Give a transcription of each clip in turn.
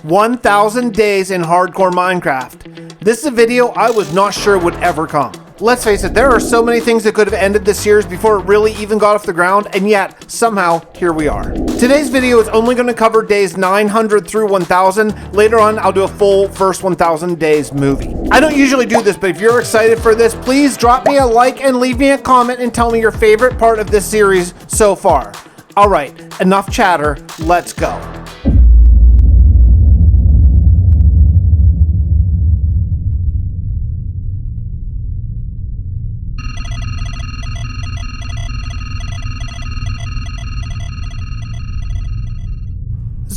1,000 days in hardcore Minecraft. This is a video I was not sure would ever come. Let's face it, there are so many things that could have ended this series before it really even got off the ground, and yet, somehow, here we are. Today's video is only going to cover days 900 through 1,000. Later on, I'll do a full first 1,000 days movie. I don't usually do this, but if you're excited for this, please drop me a like and leave me a comment and tell me your favorite part of this series so far. All right, enough chatter, let's go.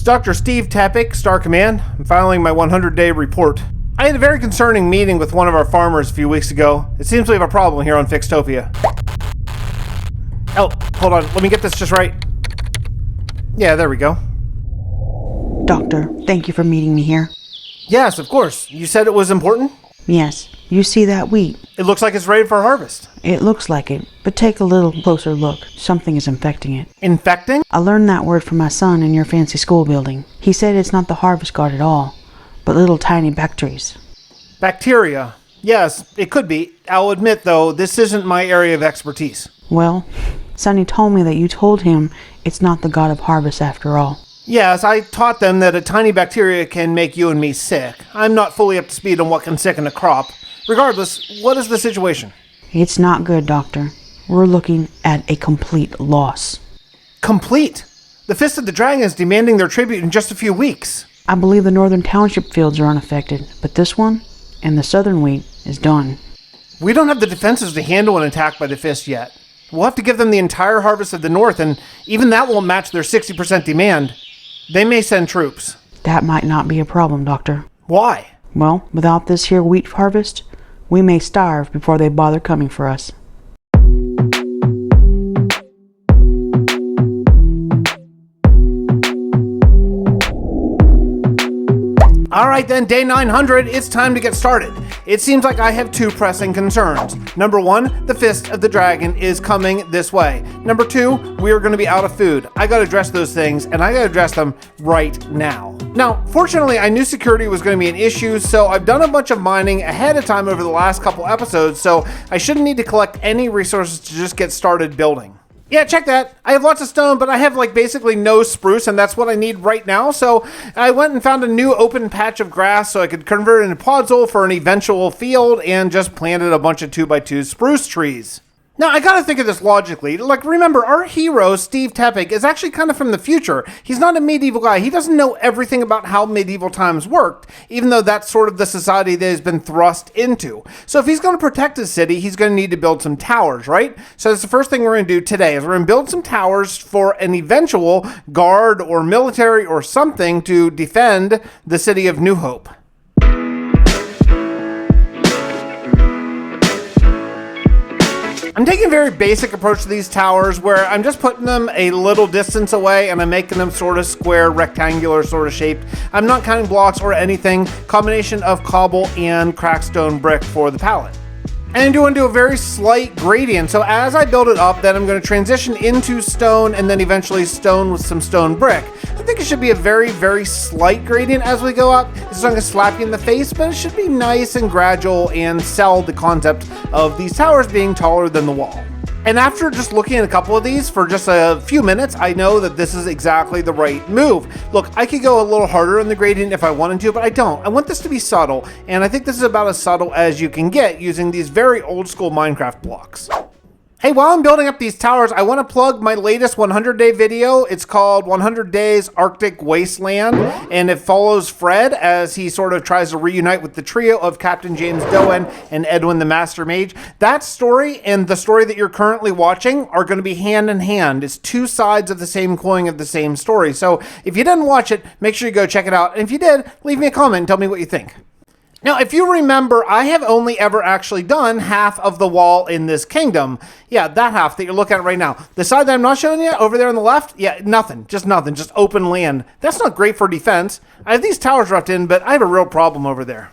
Dr. Steve Tepic, Star Command. I'm filing my 100-day report. I had a very concerning meeting with one of our farmers a few weeks ago. It seems we have a problem here on Fixtopia. Oh, hold on. Let me get this just right. Yeah, there we go. Doctor, thank you for meeting me here. Yes, of course. You said it was important? Yes. You see that wheat? It looks like it's ready for harvest. It looks like it, but take a little closer look. Something is infecting it. Infecting? I learned that word from my son in your fancy school building. He said it's not the harvest guard at all, but little tiny bacteria. Bacteria. Yes, it could be. I'll admit, though, this isn't my area of expertise. Well, Sonny told me that you told him it's not the god of harvest after all. Yes, I taught them that a tiny bacteria can make you and me sick. I'm not fully up to speed on what can sicken a crop. Regardless, what is the situation? It's not good, Doctor. We're looking at a complete loss. Complete? The Fist of the Dragon is demanding their tribute in just a few weeks. I believe the northern township fields are unaffected, but this one, and the southern wheat, is done. We don't have the defenses to handle an attack by the Fist yet. We'll have to give them the entire harvest of the north, and even that won't match their 60% demand. They may send troops. That might not be a problem, Doctor. Why? Well, without this here wheat harvest, we may starve before they bother coming for us. Alright then, day 900, it's time to get started. It seems like I have two pressing concerns. Number one, the Fist of the Dragon is coming this way. Number two, we are going to be out of food. I gotta address those things, and I gotta address them right now. Now, fortunately, I knew security was going to be an issue, so I've done a bunch of mining ahead of time over the last couple episodes, so I shouldn't need to collect any resources to just get started building. Yeah, check that. I have lots of stone, but I have basically no spruce, and that's what I need right now. So I went and found a new open patch of grass so I could convert it into podzol for an eventual field and just planted a bunch of 2x2 spruce trees. Now, I gotta think of this logically. Remember, our hero, Steve Tepic, is actually kind of from the future. He's not a medieval guy. He doesn't know everything about how medieval times worked, even though that's sort of the society that has been thrust into. So if he's gonna protect his city, he's gonna need to build some towers, right? So that's the first thing we're gonna do today, is we're gonna build some towers for an eventual guard or military or something to defend the city of New Hope. I'm taking a very basic approach to these towers where I'm just putting them a little distance away and I'm making them sort of square, rectangular sort of shaped. I'm not counting blocks or anything. Combination of cobble and cracked stone brick for the palette. And I'm going to do a very slight gradient. So as I build it up, then I'm going to transition into stone and then eventually stone with some stone brick. I think it should be a very, very slight gradient as we go up. It's not going to slap you in the face, but it should be nice and gradual and sell the concept of these towers being taller than the wall. And after just looking at a couple of these for just a few minutes, I know that this is exactly the right move. Look, I could go a little harder in the gradient if I wanted to, but I don't. I want this to be subtle, and I think this is about as subtle as you can get using these very old school Minecraft blocks. Hey, while I'm building up these towers, I want to plug my latest 100-day video. It's called 100 Days Arctic Wasteland, and it follows Fred as he sort of tries to reunite with the trio of Captain James Doen and Edwin the Master Mage. That story and the story that you're currently watching are going to be hand in hand. It's two sides of the same coin of the same story. So if you didn't watch it, make sure you go check it out. And if you did, leave me a comment and tell me what you think. Now, if you remember, I have only ever actually done half of the wall in this kingdom. Yeah, that half that you're looking at right now. The side that I'm not showing you, over there on the left, yeah, nothing, just open land. That's not great for defense. I have these towers roughed in, but I have a real problem over there.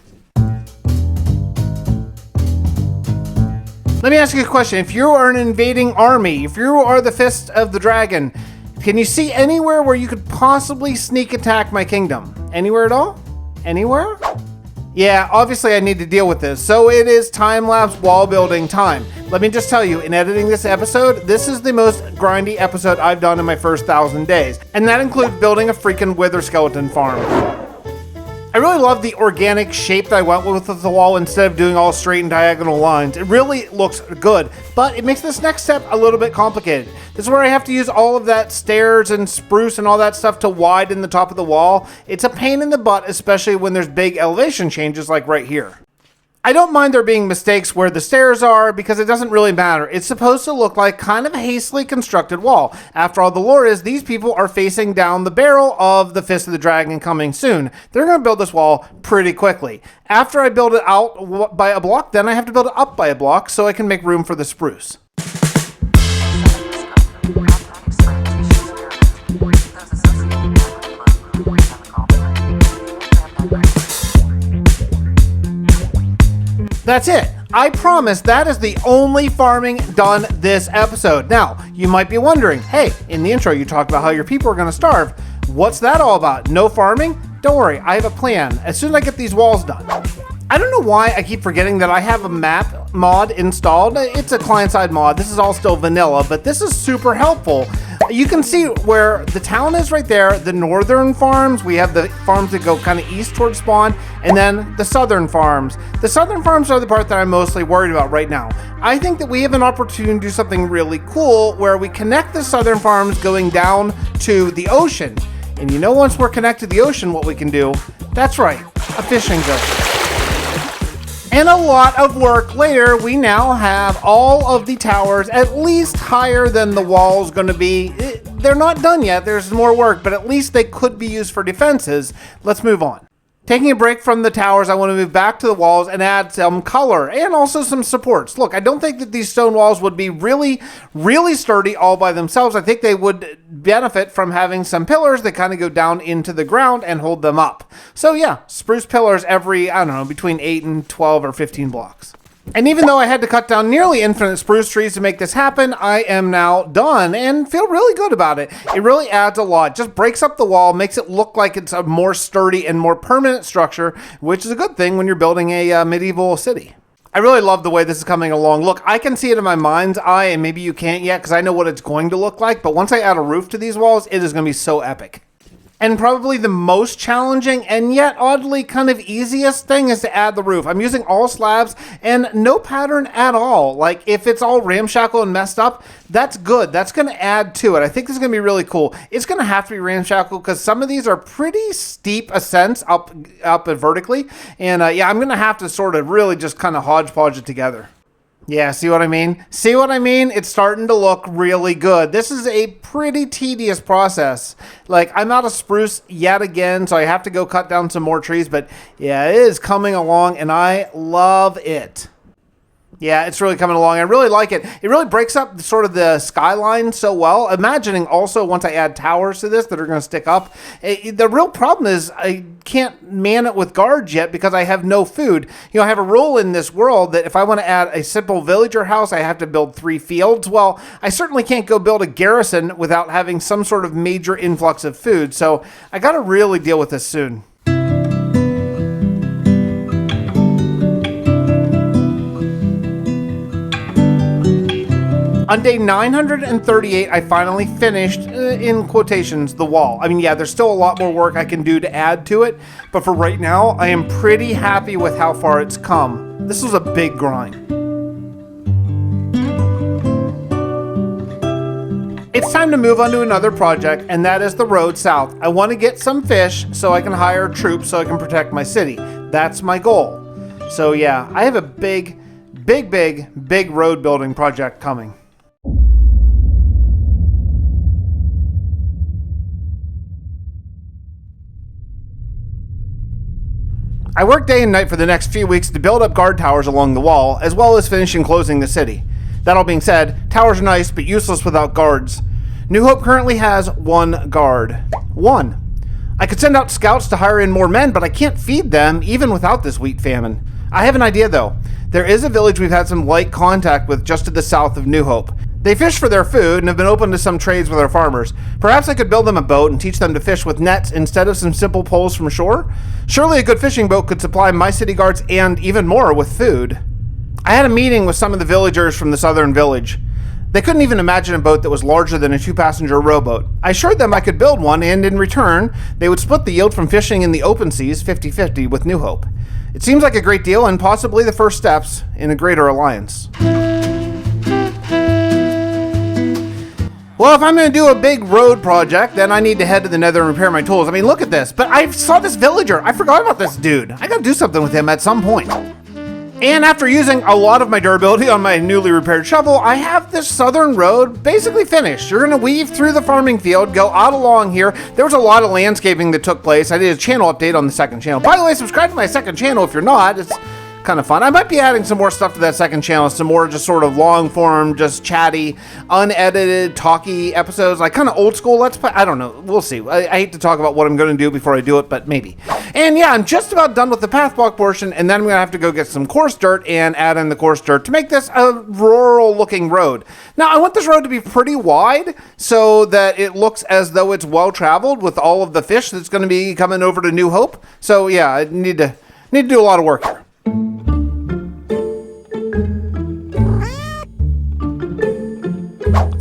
Let me ask you a question. If you are an invading army, if you are the Fist of the Dragon, can you see anywhere where you could possibly sneak attack my kingdom? Anywhere at all? Anywhere? Yeah, obviously I need to deal with this, so it is time-lapse wall building time. Let me just tell you, in editing this episode, this is the most grindy episode I've done in my first 1,000 days, and that includes building a freaking wither skeleton farm. I really love the organic shape that I went with the wall instead of doing all straight and diagonal lines. It really looks good, but it makes this next step a little bit complicated. This is where I have to use all of that stairs and spruce and all that stuff to widen the top of the wall. It's a pain in the butt, especially when there's big elevation changes like right here. I don't mind there being mistakes where the stairs are because it doesn't really matter. It's supposed to look like kind of a hastily constructed wall. After all, the lore is these people are facing down the barrel of the Fist of the Dragon coming soon. They're going to build this wall pretty quickly. After I build it out by a block, then I have to build it up by a block so I can make room for the spruce. That's it. I promise that is the only farming done this episode. Now, you might be wondering, hey, in the intro you talked about how your people are going to starve. What's that all about? No farming? Don't worry, I have a plan as soon as I get these walls done. I don't know why I keep forgetting that I have a map mod installed. It's a client-side mod. This is all still vanilla, but this is super helpful. You can see where the town is right there, the northern farms. We have the farms that go kind of east towards spawn, and then the southern farms. The southern farms are the part that I'm mostly worried about right now. I think that we have an opportunity to do something really cool where we connect the southern farms going down to the ocean. And you know, once we're connected to the ocean, what we can do? That's right, a fishing village. And a lot of work later, we now have all of the towers at least higher than the wall's going to be. They're not done yet. There's more work, but at least they could be used for defenses. Let's move on. Taking a break from the towers, I want to move back to the walls and add some color and also some supports. Look, I don't think that these stone walls would be really, really sturdy all by themselves. I think they would benefit from having some pillars that kind of go down into the ground and hold them up. So yeah, spruce pillars every, I don't know, between 8 and 12 or 15 blocks. And even though I had to cut down nearly infinite spruce trees to make this happen, I am now done and feel really good about it. It really adds a lot. Just breaks up the wall, makes it look like it's a more sturdy and more permanent structure, which is a good thing when you're building a medieval city. I really love the way this is coming along. Look, I can see it in my mind's eye, and maybe you can't yet because I know what it's going to look like, but once I add a roof to these walls, it is going to be so epic. And probably the most challenging and yet oddly kind of easiest thing is to add the roof. I'm using all slabs and no pattern at all. Like if it's all ramshackle and messed up, that's good. That's going to add to it. I think this is going to be really cool. It's going to have to be ramshackle because some of these are pretty steep ascents up and vertically. And yeah, I'm going to have to sort of really just kind of hodgepodge it together. Yeah, see what I mean? See what I mean? It's starting to look really good. This is a pretty tedious process. Like, I'm out of spruce yet again, so I have to go cut down some more trees. But yeah, it is coming along, and I love it. Yeah, it's really coming along. I really like it. It really breaks up sort of the skyline so well. Imagining also once I add towers to this that are going to stick up. The real problem is I can't man it with guards yet because I have no food. You know, I have a rule in this world that if I want to add a simple villager house, I have to build 3 fields. Well, I certainly can't go build a garrison without having some sort of major influx of food. So I got to really deal with this soon. On day 938, I finally finished, in quotations, the wall. I mean, yeah, there's still a lot more work I can do to add to it, but for right now, I am pretty happy with how far it's come. This was a big grind. It's time to move on to another project, and that is the road south. I want to get some fish so I can hire troops so I can protect my city. That's my goal. So yeah, I have a big road building project coming. I work day and night for the next few weeks to build up guard towers along the wall, as well as finishing closing the city. That all being said, towers are nice, but useless without guards. New Hope currently has 1 guard. 1. I could send out scouts to hire in more men, but I can't feed them, even without this wheat famine. I have an idea, though. There is a village we've had some light contact with just to the south of New Hope. They fish for their food and have been open to some trades with our farmers. Perhaps I could build them a boat and teach them to fish with nets instead of some simple poles from shore? Surely a good fishing boat could supply my city guards and even more with food. I had a meeting with some of the villagers from the southern village. They couldn't even imagine a boat that was larger than a 2-passenger rowboat. I assured them I could build one, and in return, they would split the yield from fishing in the open seas 50-50 with New Hope. It seems like a great deal and possibly the first steps in a greater alliance. Well, if I'm going to do a big road project, then I need to head to the nether and repair my tools. I mean, look at this. But I saw this villager. I forgot about this dude. I got to do something with him at some point. And after using a lot of my durability on my newly repaired shovel, I have this southern road basically finished. You're going to weave through the farming field, go out along here. There was a lot of landscaping that took place. I did a channel update on the second channel. By the way, subscribe to my second channel if you're not. It's kind of fun. I might be adding some more stuff to that second channel, some more just sort of long form, just chatty, unedited, talky episodes, like kind of old school Let's Play. I don't know. We'll see. I hate to talk about what I'm going to do before I do it, but maybe. And yeah, I'm just about done with the path block portion, and then I'm going to have to go get some coarse dirt and add in the coarse dirt to make this a rural looking road. Now, I want this road to be pretty wide so that it looks as though it's well traveled with all of the fish that's going to be coming over to New Hope. So yeah, I need to do a lot of work here.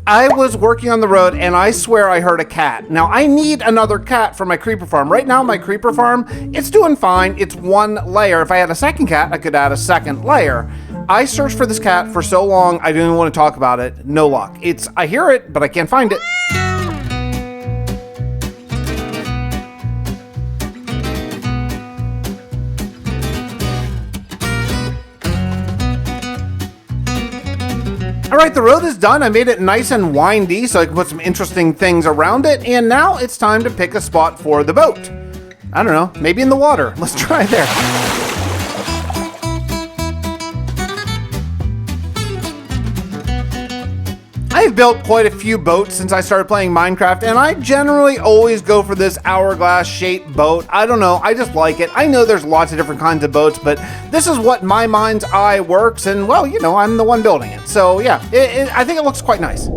I was working on the road and I swear I heard a cat. Now I need another cat for my creeper farm. Right now my creeper farm, it's doing fine. It's one layer. If I had a second cat, I could add a second layer. I searched for this cat for so long, I didn't want to talk about it. No luck. I hear it, but I can't find it. All right, the road is done. I made it nice and windy so I can put some interesting things around it. And now it's time to pick a spot for the boat. I don't know, maybe in the water. Let's try there. I've built quite a few boats since I started playing Minecraft, and I generally always go for this hourglass shaped boat. I don't know, I just like it. I know there's lots of different kinds of boats, but this is what my mind's eye works, and well, you know, I'm the one building it. So yeah, I think it looks quite nice.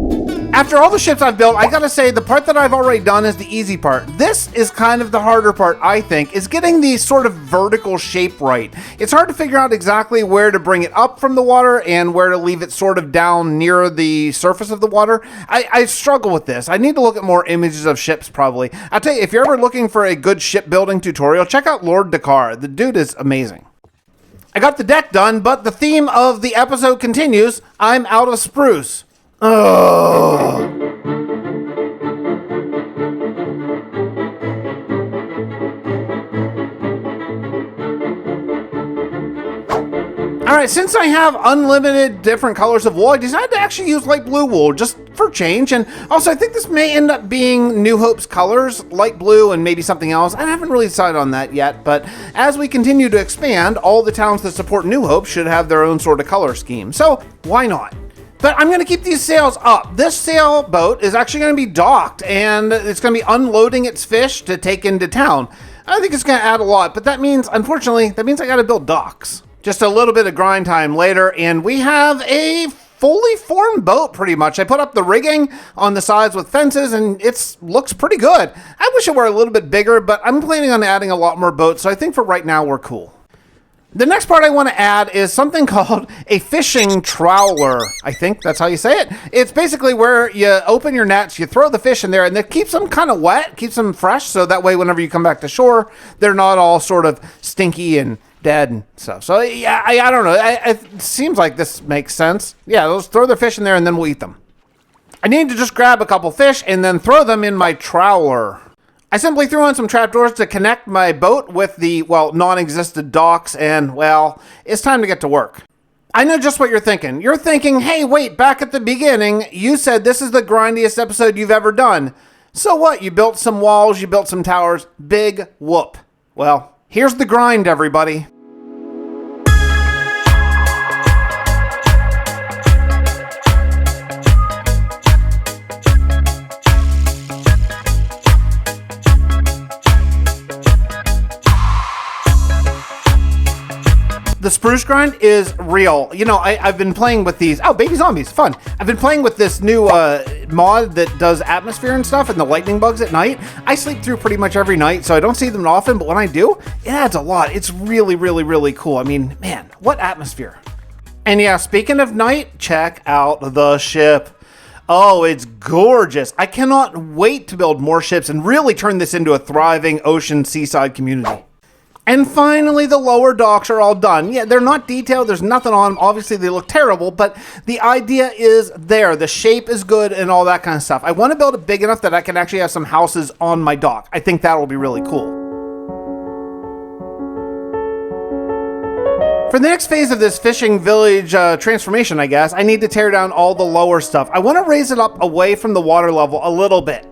After all the ships I've built, I gotta say the part that I've already done is the easy part. This is kind of the harder part, I think, is getting the sort of vertical shape right. It's hard to figure out exactly where to bring it up from the water and where to leave it sort of down near the surface of the water. I struggle with this. I need to look at more images of ships probably. I'll tell you, if you're ever looking for a good shipbuilding tutorial, check out Lord Dakar. The dude is amazing. I got the deck done, but the theme of the episode continues. I'm out of spruce. Oh. All right, since I have unlimited different colors of wool, I decided to actually use light blue wool just for change. And also, I think this may end up being New Hope's colors, light blue and maybe something else. I haven't really decided on that yet, but as we continue to expand, all the towns that support New Hope should have their own sort of color scheme. So why not? But I'm going to keep these sails up. This sailboat is actually going to be docked, and it's going to be unloading its fish to take into town. I think it's going to add a lot, but that means, unfortunately, I got to build docks. Just a little bit of grind time later, and we have a fully formed boat, pretty much. I put up the rigging on the sides with fences, and it looks pretty good. I wish it were a little bit bigger, but I'm planning on adding a lot more boats, so I think for right now, we're cool. The next part I want to add is something called a fishing trawler. I think that's how you say it. It's basically where you open your nets, you throw the fish in there, and that keeps them kind of wet, keeps them fresh, so that way whenever you come back to shore, they're not all sort of stinky and dead and stuff. So yeah, I don't know. It seems like this makes sense. Yeah, let's throw the fish in there and then we'll eat them. I need to just grab a couple fish and then throw them in my trawler. I simply threw in some trapdoors to connect my boat with the, well, non-existent docks, and, well, it's time to get to work. I know just what you're thinking. You're thinking, hey, wait, back at the beginning, you said this is the grindiest episode you've ever done. So what? You built some walls, you built some towers. Big whoop. Well, here's the grind, everybody. The The spruce grind is real. You know, I've been playing with these. Oh, baby zombies, fun. I've been playing with this new mod that does atmosphere and stuff and the lightning bugs at night. I sleep through pretty much every night, so I don't see them often, but when I do, it adds a lot. It's really, really, really cool. I mean, man, what atmosphere. And yeah, speaking of night, check out the ship. Oh, it's gorgeous. I cannot wait to build more ships and really turn this into a thriving ocean seaside community. And finally, the lower docks are all done. Yeah, they're not detailed. There's nothing on them. Obviously, they look terrible, but the idea is there. The shape is good and all that kind of stuff. I want to build it big enough that I can actually have some houses on my dock. I think that will be really cool. For the next phase of this fishing village transformation, I guess, I need to tear down all the lower stuff. I want to raise it up away from the water level a little bit.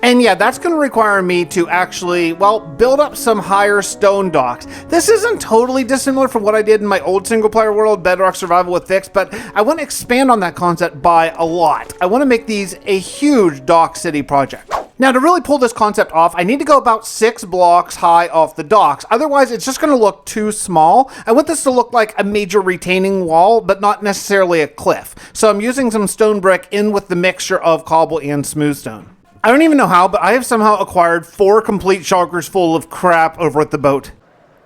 And yeah, that's going to require me to actually, well, build up some higher stone docks. This isn't totally dissimilar from what I did in my old single-player world, Bedrock Survival with Fix, but I want to expand on that concept by a lot. I want to make these a huge dock city project. Now, to really pull this concept off, I need to go about 6 blocks high off the docks. Otherwise, it's just going to look too small. I want this to look like a major retaining wall, but not necessarily a cliff. So I'm using some stone brick in with the mixture of cobble and smooth stone. I don't even know how, but I have somehow acquired 4 complete shulkers full of crap over at the boat.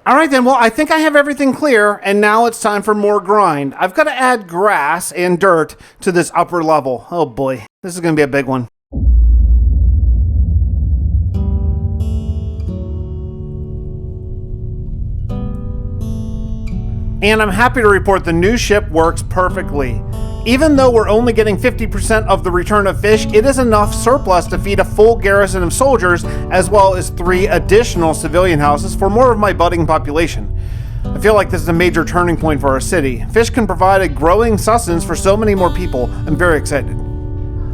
All right then, well, I think I have everything clear, and now it's time for more grind. I've got to add grass and dirt to this upper level. Oh boy, this is going to be a big one. And I'm happy to report the new ship works perfectly. Even though we're only getting 50% of the return of fish, it is enough surplus to feed a full garrison of soldiers, as well as 3 additional civilian houses for more of my budding population. I feel like this is a major turning point for our city. Fish can provide a growing sustenance for so many more people. I'm very excited.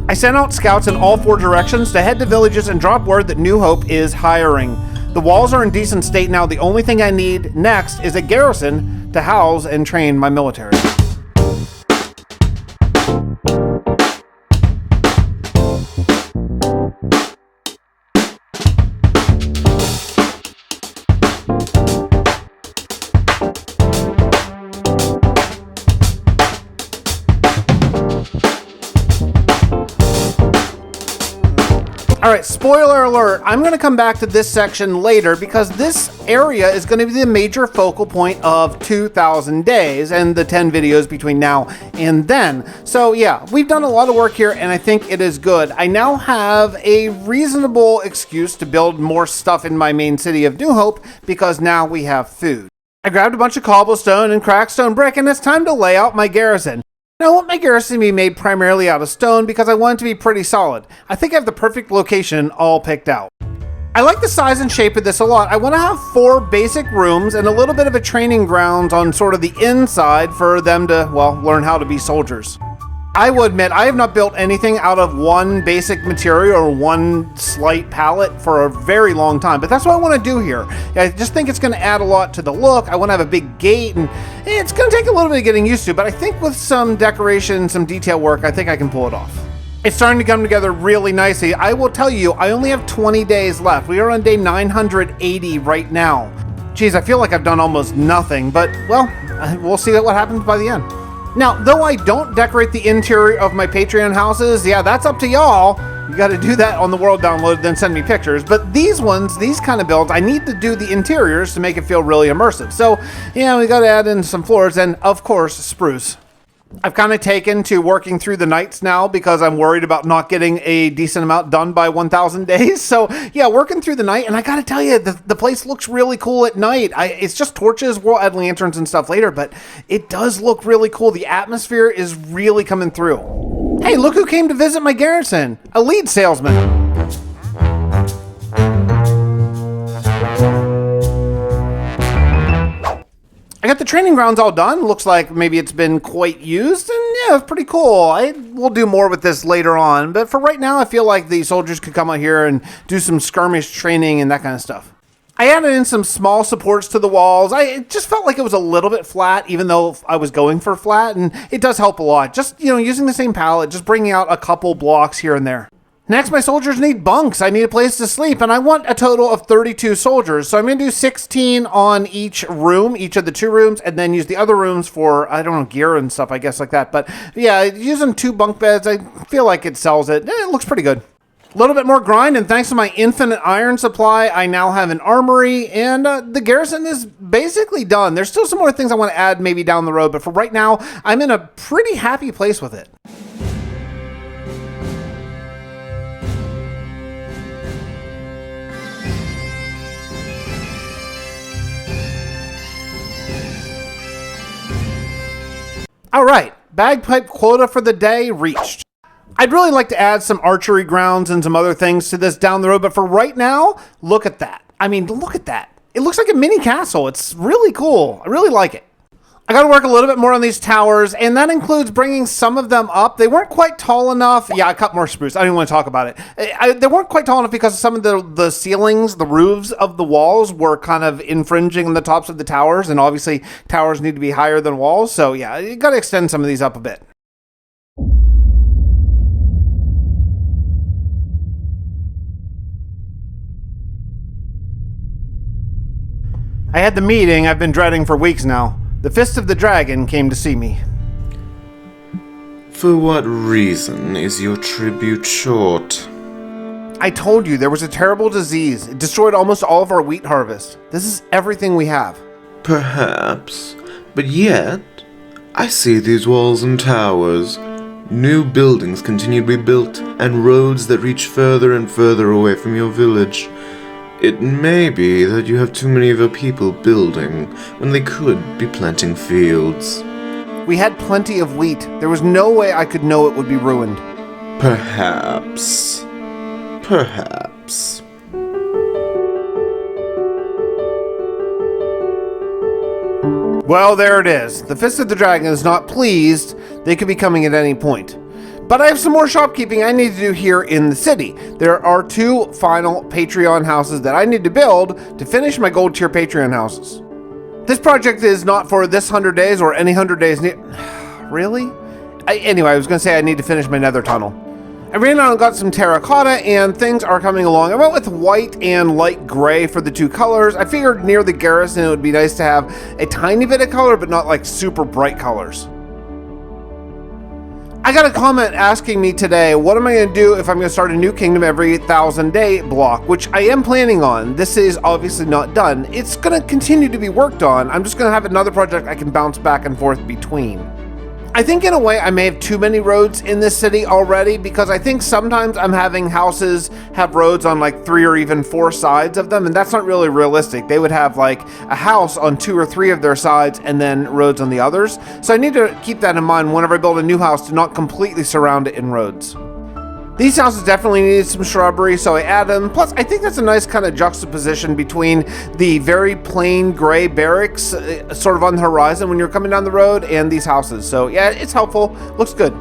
I sent out scouts in all 4 directions to head to villages and drop word that New Hope is hiring. The walls are in decent state now. The only thing I need next is a garrison to house and train my military. Alright, spoiler alert, I'm going to come back to this section later because this area is going to be the major focal point of 2,000 days and the 10 videos between now and then. So yeah, we've done a lot of work here and I think it is good. I now have a reasonable excuse to build more stuff in my main city of New Hope because now we have food. I grabbed a bunch of cobblestone and cracked stone brick and it's time to lay out my garrison. Now, I want my garrison to be made primarily out of stone because I want it to be pretty solid. I think I have the perfect location all picked out. I like the size and shape of this a lot. I want to have 4 basic rooms and a little bit of a training grounds on sort of the inside for them to, well, learn how to be soldiers. I will admit, I have not built anything out of one basic material or one slight palette for a very long time, but that's what I want to do here. I just think it's going to add a lot to the look. I want to have a big gate, and it's going to take a little bit of getting used to, but I think with some decoration, some detail work, I think I can pull it off. It's starting to come together really nicely. I will tell you, I only have 20 days left. We are on day 980 right now. Geez, I feel like I've done almost nothing, but, well, we'll see what happens by the end. Now, though I don't decorate the interior of my Patreon houses, yeah, that's up to y'all. You got to do that on the world download, then send me pictures. But these ones, these kind of builds, I need to do the interiors to make it feel really immersive. So, yeah, we got to add in some floors and, of course, spruce. I've kind of taken to working through the nights now because I'm worried about not getting a decent amount done by 1,000 days. So yeah, working through the night, and I gotta tell you, the place looks really cool at night. It's just torches, we'll add lanterns and stuff later, but it does look really cool. The atmosphere is really coming through. Hey, look who came to visit my garrison, a lead salesman. I got the training grounds all done. Looks like maybe it's been quite used, and yeah, it's pretty cool. We'll do more with this later on, but for right now, I feel like the soldiers could come out here and do some skirmish training and that kind of stuff. I added in some small supports to the walls. It just felt like it was a little bit flat, even though I was going for flat, and it does help a lot. Just, using the same palette, just bringing out a couple blocks here and there. Next, my soldiers need bunks. I need a place to sleep, and I want a total of 32 soldiers. So I'm going to do 16 on each room, each of the 2 rooms, and then use the other rooms for, I don't know, gear and stuff, I guess, like that. But yeah, using 2 bunk beds, I feel like it sells it. It looks pretty good. A little bit more grind, and thanks to my infinite iron supply, I now have an armory, and the garrison is basically done. There's still some more things I want to add maybe down the road, but for right now, I'm in a pretty happy place with it. All right, bagpipe quota for the day reached. I'd really like to add some archery grounds and some other things to this down the road, but for right now, look at that. I mean, look at that. It looks like a mini castle. It's really cool. I really like it. I got to work a little bit more on these towers, and that includes bringing some of them up. They weren't quite tall enough. Yeah, I cut more spruce. I don't even want to talk about it. They weren't quite tall enough because some of the ceilings, the roofs of the walls were kind of infringing on the tops of the towers, and obviously towers need to be higher than walls. So yeah, you got to extend some of these up a bit. I had the meeting I've been dreading for weeks now. The Fist of the Dragon came to see me. For what reason is your tribute short? I told you there was a terrible disease. It destroyed almost all of our wheat harvest. This is everything we have. Perhaps, but yet, I see these walls and towers. New buildings continue to be built, and roads that reach further and further away from your village. It may be that you have too many of your people building when they could be planting fields. We had plenty of wheat. There was no way I could know it would be ruined. Perhaps. Perhaps. Well, there it is. The Fist of the Dragon is not pleased. They could be coming at any point. But I have some more shopkeeping I need to do here in the city. There are 2 final Patreon houses that I need to build to finish my gold tier Patreon houses. This project is not for this 100 days or any 100 days. Really? Anyway, I was going to say I need to finish my nether tunnel. I ran out and got some terracotta, and things are coming along. I went with white and light gray for the 2 colors. I figured near the garrison it would be nice to have a tiny bit of color, but not like super bright colors. I got a comment asking me today, what am I going to do if I'm going to start a new kingdom every 1,000-day block, which I am planning on. This is obviously not done. It's going to continue to be worked on. I'm just going to have another project I can bounce back and forth between. I think in a way I may have too many roads in this city already, because I think sometimes I'm having houses have roads on like 3 or even 4 sides of them, and that's not really realistic. They would have like a house on 2 or 3 of their sides and then roads on the others. So I need to keep that in mind whenever I build a new house, to not completely surround it in roads. These houses definitely needed some shrubbery, so I added them. Plus, I think that's a nice kind of juxtaposition between the very plain gray barracks sort of on the horizon when you're coming down the road and these houses. So yeah, it's helpful. Looks good.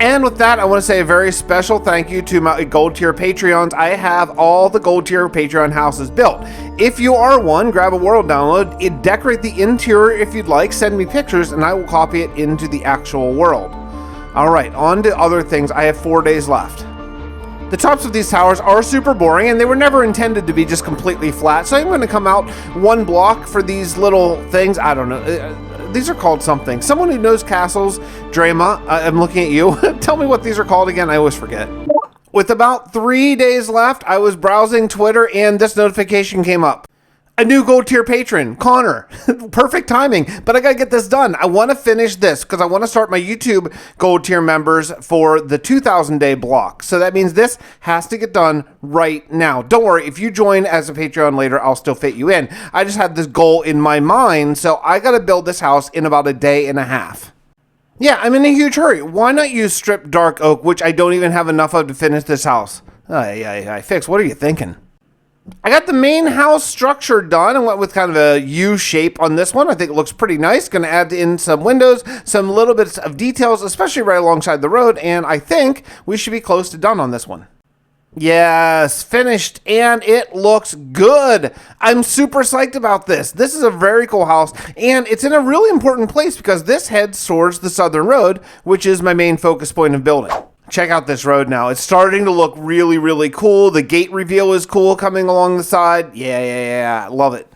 And with that, I want to say a very special thank you to my gold tier Patreons. I have all the gold tier Patreon houses built. If you are one, grab a world download, decorate the interior if you'd like, send me pictures, and I will copy it into the actual world. All right, on to other things. I have 4 days left. The tops of these towers are super boring, and they were never intended to be just completely flat, so I'm going to come out 1 block for these little things. I don't know. These are called something. Someone who knows castles, Drama, I'm looking at you. Tell me what these are called again. I always forget. With about 3 days left, I was browsing Twitter, and this notification came up. A new gold tier patron, Connor. Perfect timing, but I gotta get this done. I want to finish this because I want to start my YouTube gold tier members for the 2,000 day block. So that means this has to get done right now. Don't worry, if you join as a Patreon later, I'll still fit you in. I just had this goal in my mind, so I gotta build this house in about a day and a half. Yeah, I'm in a huge hurry. Why not use stripped dark oak, which I don't even have enough of to finish this house? Fix, what are you thinking? I got the main house structure done and went with kind of a U shape on this one. I think it looks pretty nice. Going to add in some windows, some little bits of details, especially right alongside the road. And I think we should be close to done on this one. Yes, finished, and it looks good. I'm super psyched about this. This is a very cool house, and it's in a really important place because this heads towards the southern road, which is my main focus point of building. check out this road now. It's starting to look really, really cool. The gate reveal is cool coming along the side. Yeah. Love it.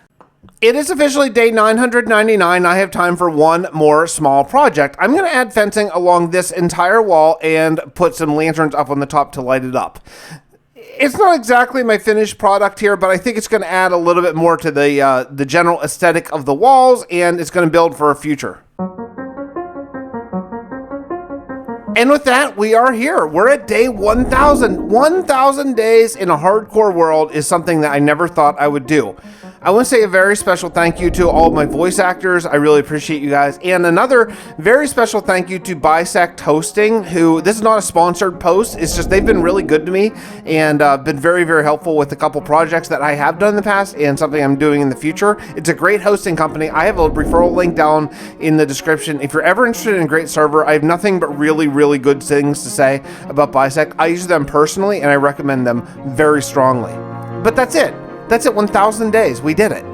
It is officially day 999. I have time for one more small project. I'm going to add fencing along this entire wall and put some lanterns up on the top to light it up. It's not exactly my finished product here, but I think it's going to add a little bit more to the general aesthetic of the walls, and it's going to build for a future. And with that, we are here. We're at day 1,000. 1,000 days in a hardcore world is something that I never thought I would do. I want to say a very special thank you to all of my voice actors. I really appreciate you guys. And another very special thank you to Bisect Hosting, who, this is not a sponsored post, it's just they've been really good to me and been very, very helpful with a couple projects that I have done in the past and something I'm doing in the future. It's a great hosting company. I have a referral link down in the description. If you're ever interested in a great server, I have nothing but really, really good things to say about Bisect. I use them personally and I recommend them very strongly. But that's it. That's it, 1,000 days. We did it.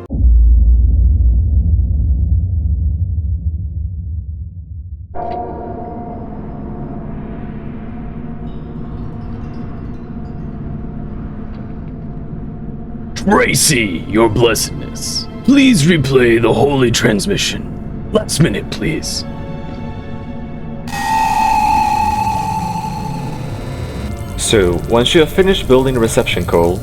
Tracy, your blessedness. Please replay the holy transmission. Last minute, please. So, once you have finished building the reception call,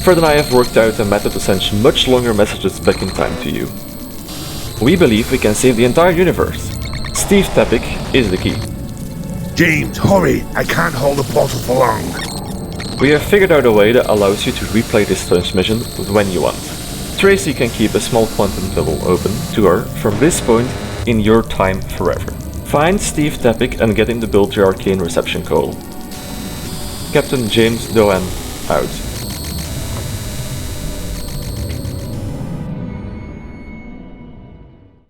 Fred and I have worked out a method to send much longer messages back in time to you. We believe we can save the entire universe. Steve Tepic is the key. James, hurry! I can't hold the portal for long. We have figured out a way that allows you to replay this transmission when you want. Tracy can keep a small quantum tunnel open to her from this point in your time forever. Find Steve Tepic and get him to build your arcane reception call. Captain James Doan, out.